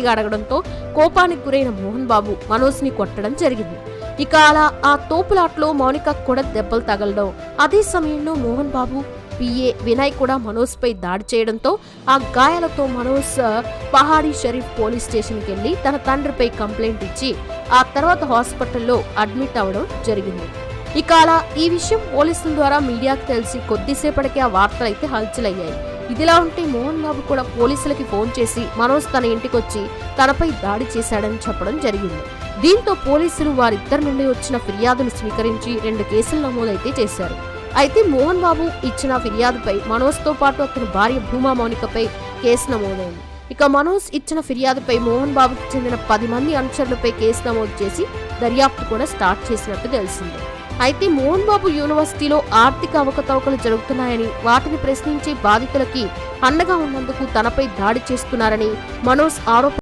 గట్టిగా అడగడంతో కోపానికి గురైన మోహన్ బాబు మనోజ్ ని కొట్టడం జరిగింది. ఇక అలా ఆ తోపులాట్లో మౌనిక కూడా దెబ్బలు తగలడం, అదే సమయంలో మోహన్ బాబు పిఏ వినయ్ కూడా మనోజ్ పై దాడి చేయడంతో ఆ గాయాలతో మనోజ్ పహాడీ షరీఫ్ పోలీస్ స్టేషన్కి వెళ్లి తన తండ్రిపై కంప్లైంట్ ఇచ్చి ఆ తర్వాత హాస్పిటల్లో అడ్మిట్ అవ్వడం జరిగింది. ఇక అలా ఈ విషయం పోలీసుల ద్వారా మీడియాకు తెలిసి కొద్దిసేపటికే ఆ వార్తలు అయితే హల్చలయ్యాయి. ఇదిలా ఉంటే మోహన్ బాబు కూడా పోలీసులకి ఫోన్ చేసి మనోజ్ తన ఇంటికొచ్చి తనపై దాడి చేశాడని చెప్పడం జరిగింది. దీంతో పోలీసులు వారిద్దరి నుండి వచ్చిన ఫిర్యాదులు స్వీకరించి 2 కేసులు నమోదైతే చేశారు. అయితే మోహన్ బాబు ఇచ్చిన ఫిర్యాదుపై మనోజ్తో పాటు అతని భార్య భూమా మౌనికపై కేసు నమోదైంది. ఇక మనోజ్ ఇచ్చిన ఫిర్యాదుపై మోహన్ బాబుకు చెందిన 10 మంది అనుచరులపై కేసు నమోదు చేసి దర్యాప్తు కూడా స్టార్ట్ చేసినట్టు తెలిసింది. అయితే మోహన్ బాబు యూనివర్సిటీలో ఆర్థిక అవకతవకలు జరుగుతున్నాయని, వాటిని ప్రశ్నించే బాధితులకి అండగా ఉన్నందుకు తనపై దాడి చేస్తున్నారని మనోజ్ ఆరోపణ